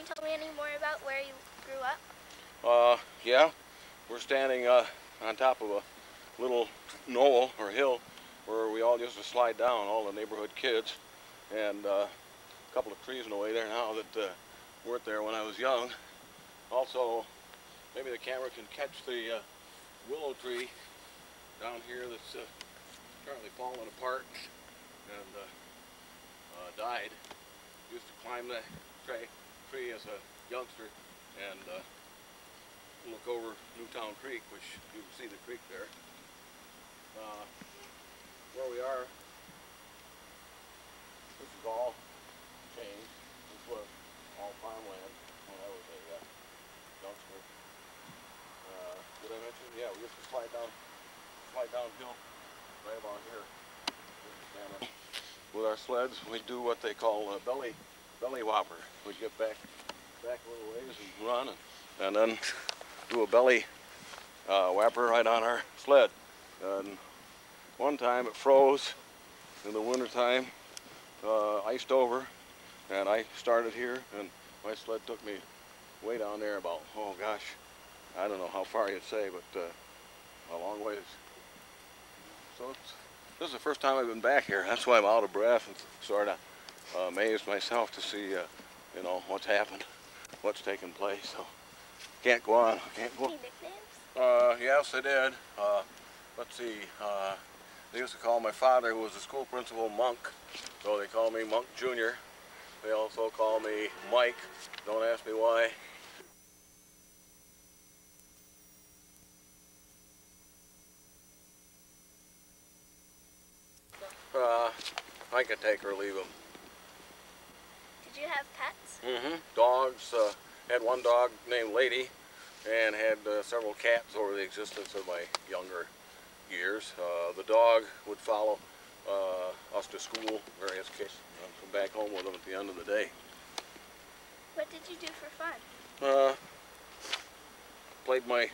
tell me any more about where you grew up? Yeah. We're standing on top of a little knoll or hill where we all used to slide down, all the neighborhood kids, and a couple of trees in the way there now that weren't there when I was young. Also, maybe the camera can catch the willow tree down here that's currently fallen apart and died. Used to climb that tree as a youngster and look over Newtown Creek, which you can see the creek there. Where we are, this is all changed. This was all farmland when I was a youngster. Did I mention? Yeah, we used to slide downhill right about here. With our sleds, we do what they call a belly whopper. We get back a little ways and run, and then do a belly whopper right on our sled. And one time it froze in the winter time, iced over, and I started here, and my sled took me way down there about, oh gosh, I don't know how far you'd say, but a long ways. So this is the first time I've been back here. That's why I'm out of breath and sort of amazed myself to see, you know, what's happened, what's taken place. So can't go on. Can't go. Any nicknames? Yes, I did. Let's see. They used to call my father, who was a school principal, Monk. So they call me Monk Jr. They also call me Mike. Don't ask me why. I can take or leave them. Did you have pets? Mm-hmm. Dogs. Had one dog named Lady, and had several cats over the existence of my younger years. The dog would follow us to school, various kids, and come back home with them at the end of the day. What did you do for fun? Played my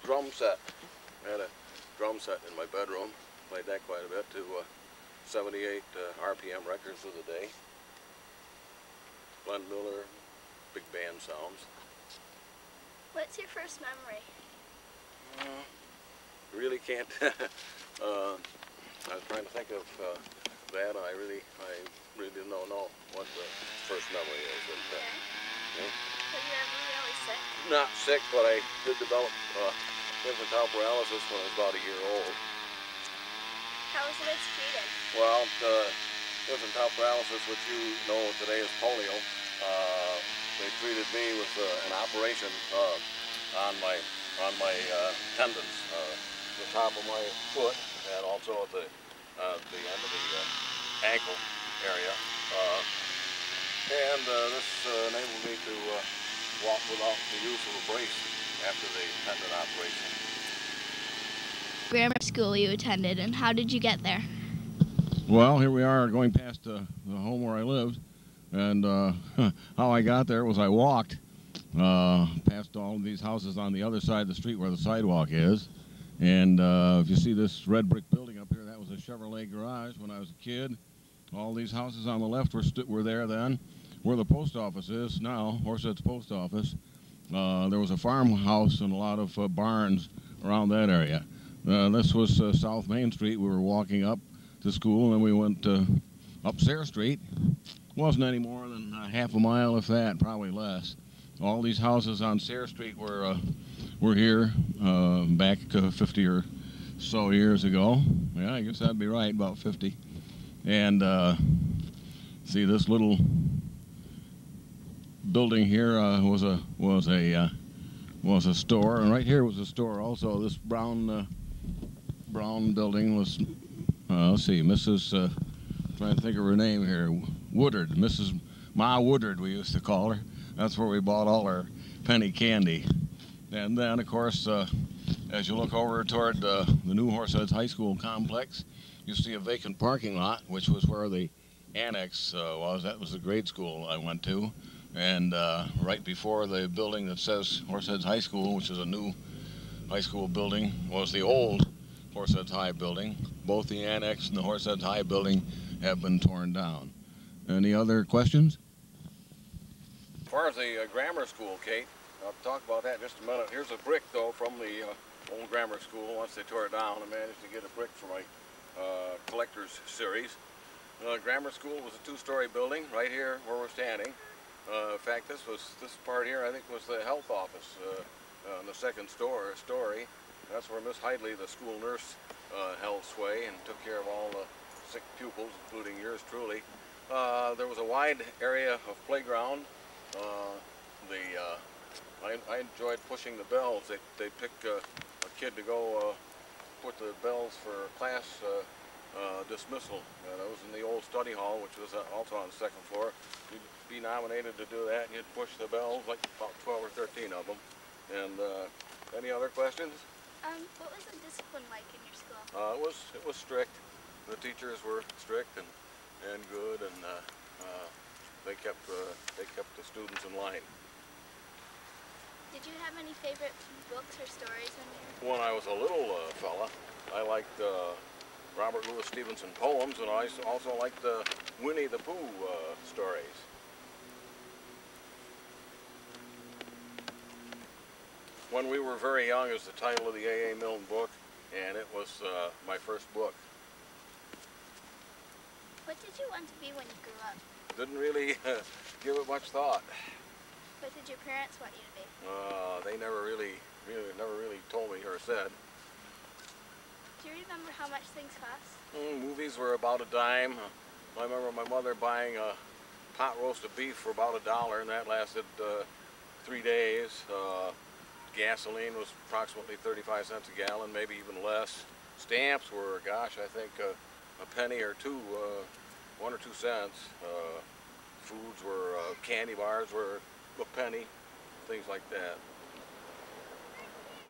drum set. I had a drum set in my bedroom. Played that quite a bit to 78 RPM records of the day. Glenn Miller, big band sounds. What's your first memory? Really can't. I was trying to think of that. I really didn't know what the first memory is. But, Yeah. Were you ever really sick? Not sick, but I did develop infantile paralysis when I was about a year old. How was it treated? Well, infantile paralysis, which you know today is polio, they treated me with an operation on my tendons, the top of my foot, and also at the end of the ankle area. This enabled me to walk without the use of a brace after the tendon operation. Grammar school you attended, and how did you get there? Well, here we are going past the home where I lived, and how I got there was I walked past all of these houses on the other side of the street where the sidewalk is. And if you see this red brick building up here, that was a Chevrolet garage when I was a kid. All these houses on the left were there then. Where the post office is now, Horsehead's post office, there was a farmhouse and a lot of barns around that area. This was South Main Street. We were walking up to school, and we went up Sayre Street. Wasn't any more than half a mile, if that, probably less. All these houses on Sayre Street were here back 50 or so years ago. Yeah, I guess that'd be right, about 50. And see, this little building here was a store, and right here was a store also. This brown building was, let's see, Mrs. Trying to think of her name here, Woodard, Mrs. Ma Woodard, we used to call her. That's where we bought all our penny candy. And then, of course, as you look over toward the new Horseheads High School complex, you see a vacant parking lot, which was where the annex was. That was the grade school I went to. And right before the building that says Horseheads High School, which is a new high school building, was the old Horseheads High building. Both the annex and the Horseheads High building have been torn down. Any other questions? far as the grammar school, Kate, I'll talk about that in just a minute. Here's a brick, though, from the old grammar school. Once they tore it down, I managed to get a brick for my collector's series. Grammar school was a two-story building right here where we're standing. In fact, this part here, I think, was the health office on the second story. That's where Miss Heidley, the school nurse, held sway and took care of all the sick pupils, including yours truly. There was a wide area of playground. I enjoyed pushing the bells. They pick a kid to go put the bells for class dismissal. That was in the old study hall, which was also on the second floor. You'd be nominated to do that, and you'd push the bells, like about 12 or 13 of them. And any other questions? What was the discipline like in your school? It was strict. The teachers were strict and good, and they kept the students in line. Did you have any favorite books or stories when When I was a little fella, I liked Robert Louis Stevenson poems, and I also liked the Winnie the Pooh stories. When We Were Very Young is the title of the A.A. Milne book, and it was my first book. What did you want to be when you grew up? Didn't really give it much thought. What did your parents want you to be? They never really told me or said. Do you remember how much things cost? Movies were about a dime. I remember my mother buying a pot roast of beef for about $1, and that lasted 3 days. Gasoline was approximately 35 cents a gallon, maybe even less. Stamps were, gosh, I think a penny or two, 1 or 2 cents. Foods were, candy bars were a penny, things like that.